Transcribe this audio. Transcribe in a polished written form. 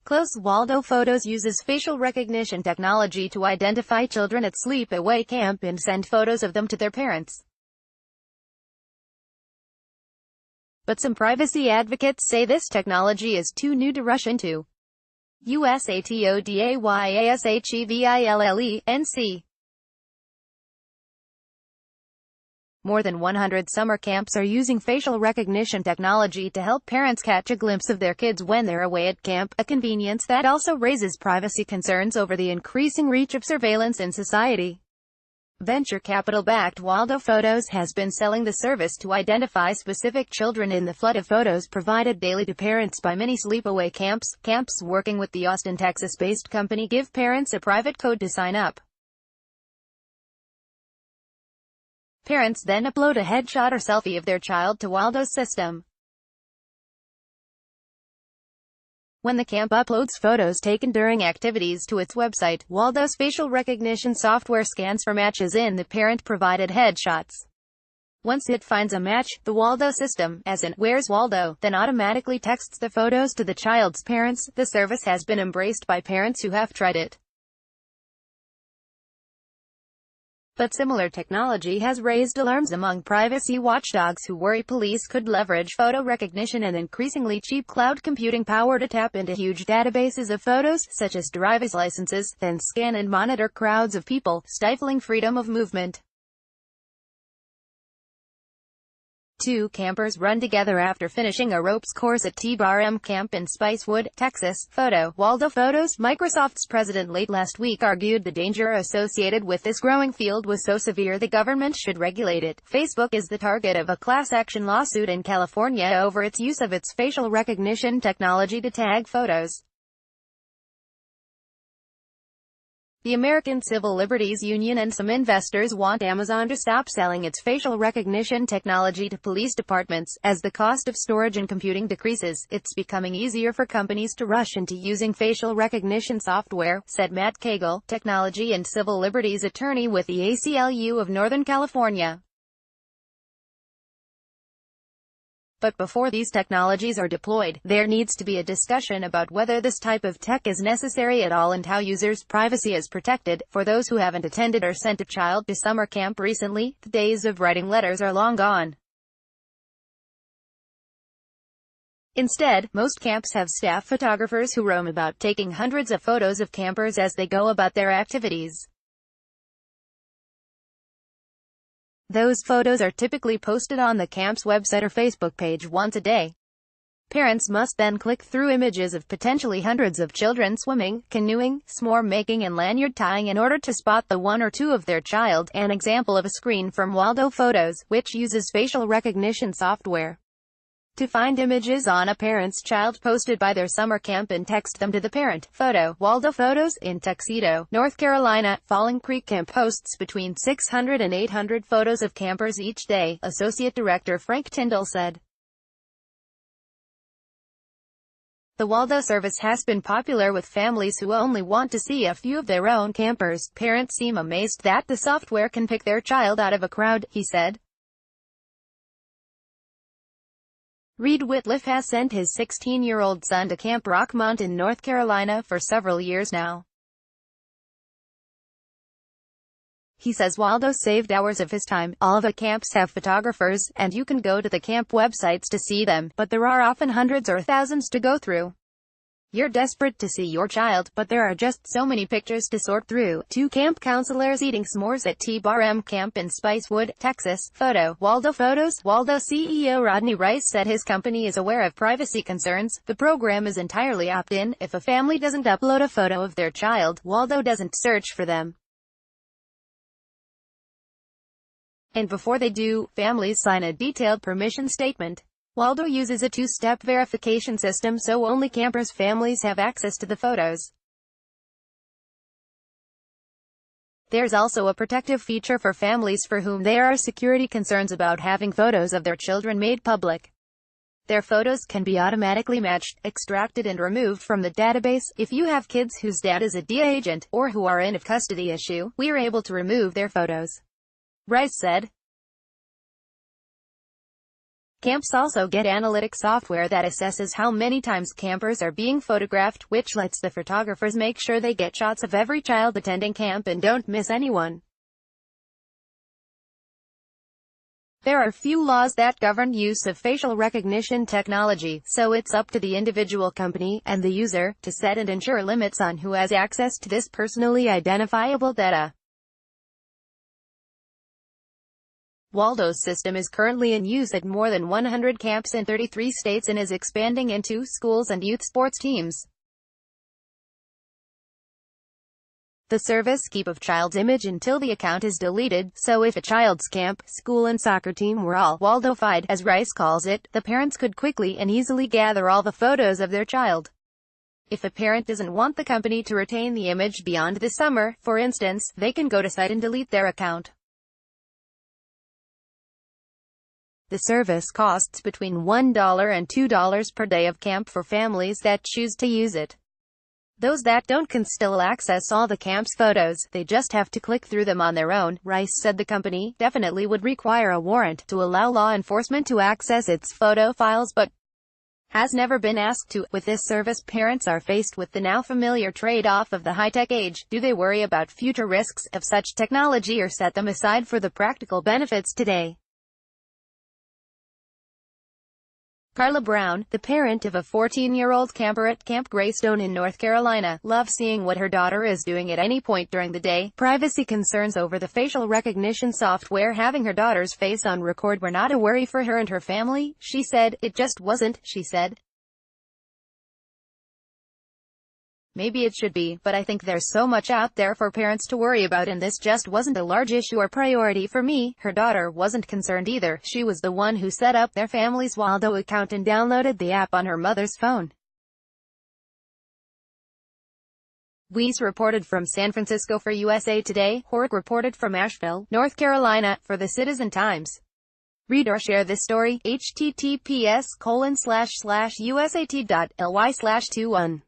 Close Waldo Photos uses facial recognition technology to identify children at sleepaway camp and send photos of them to their parents. But some privacy advocates say this technology is too new to rush into. USATODAYASHEVILLE, More than 100 summer camps are using facial recognition technology to help parents catch a glimpse of their kids when they're away at camp, a convenience that also raises privacy concerns over the increasing reach of surveillance in society. Venture capital-backed Waldo Photos has been selling the service to identify specific children in the flood of photos provided daily to parents by many sleepaway camps. Camps working with the Austin, Texas-based company give parents a private code to sign up. Parents then upload a headshot or selfie of their child to Waldo's system. When the camp uploads photos taken during activities to its website, Waldo's facial recognition software scans for matches in the parent-provided headshots. Once it finds a match, the Waldo system, as in "Where's Waldo?", then automatically texts the photos to the child's parents. The service has been embraced by parents who have tried it. But similar technology has raised alarms among privacy watchdogs who worry police could leverage photo recognition and increasingly cheap cloud computing power to tap into huge databases of photos, such as driver's licenses, then scan and monitor crowds of people, stifling freedom of movement. Two campers run together after finishing a ropes course at T-Bar M Camp in Spicewood, Texas. Photo. Waldo Photos. Microsoft's president late last week argued the danger associated with this growing field was so severe the government should regulate it. Facebook is the target of a class action lawsuit in California over its use of its facial recognition technology to tag photos. The American Civil Liberties Union and some investors want Amazon to stop selling its facial recognition technology to police departments. As the cost of storage and computing decreases, it's becoming easier for companies to rush into using facial recognition software, said Matt Cagle, technology and civil liberties attorney with the ACLU of Northern California. But before these technologies are deployed, there needs to be a discussion about whether this type of tech is necessary at all and how users' privacy is protected. For those who haven't attended or sent a child to summer camp recently, the days of writing letters are long gone. Instead, most camps have staff photographers who roam about taking hundreds of photos of campers as they go about their activities. Those photos are typically posted on the camp's website or Facebook page once a day. Parents must then click through images of potentially hundreds of children swimming, canoeing, s'more making and lanyard tying in order to spot the one or two of their child. An example of a screen from Waldo Photos, which uses facial recognition software to find images on a parent's child posted by their summer camp and text them to the parent. Photo. Waldo Photos, in Tuxedo, North Carolina, Falling Creek Camp posts between 600 and 800 photos of campers each day, Associate Director Frank Tyndall said. The Waldo service has been popular with families who only want to see a few of their own campers. Parents seem amazed that the software can pick their child out of a crowd, he said. Reed Whitliff has sent his 16-year-old son to Camp Rockmont in North Carolina for several years now. He says Waldo saved hours of his time. All the camps have photographers, and you can go to the camp websites to see them, but there are often hundreds or thousands to go through. You're desperate to see your child, but there are just so many pictures to sort through. Two camp counselors eating s'mores at T-Bar M Camp in Spicewood, Texas. Photo. Waldo Photos. Waldo CEO Rodney Rice said his company is aware of privacy concerns. The program is entirely opt-in. If a family doesn't upload a photo of their child, Waldo doesn't search for them. And before they do, families sign a detailed permission statement. Waldo uses a two-step verification system so only campers' families have access to the photos. There's also a protective feature for families for whom there are security concerns about having photos of their children made public. Their photos can be automatically matched, extracted and removed from the database. If you have kids whose dad is a DEA agent, or who are in a custody issue, we are able to remove their photos, Rice said. Camps also get analytic software that assesses how many times campers are being photographed, which lets the photographers make sure they get shots of every child attending camp and don't miss anyone. There are few laws that govern use of facial recognition technology, so it's up to the individual company and the user to set and ensure limits on who has access to this personally identifiable data. Waldo's system is currently in use at more than 100 camps in 33 states and is expanding into schools and youth sports teams. The service keeps a child's image until the account is deleted, so if a child's camp, school and soccer team were all Waldo-fied, as Rice calls it, the parents could quickly and easily gather all the photos of their child. If a parent doesn't want the company to retain the image beyond the summer, for instance, they can go to site and delete their account. The service costs between $1 and $2 per day of camp for families that choose to use it. Those that don't can still access all the camp's photos, they just have to click through them on their own. Rice said the company definitely would require a warrant to allow law enforcement to access its photo files, but has never been asked to. With this service, parents are faced with the now familiar trade-off of the high-tech age. Do they worry about future risks of such technology or set them aside for the practical benefits today? Carla Brown, the parent of a 14-year-old camper at Camp Greystone in North Carolina, loves seeing what her daughter is doing at any point during the day. Privacy concerns over the facial recognition software having her daughter's face on record were not a worry for her and her family, she said. It just wasn't, she said. Maybe it should be, but I think there's so much out there for parents to worry about and this just wasn't a large issue or priority for me. Her daughter wasn't concerned either. She was the one who set up their family's Waldo account and downloaded the app on her mother's phone. Weiss reported from San Francisco for USA Today. Hort reported from Asheville, North Carolina, for the Citizen Times. Read or share this story. https://usat.ly/21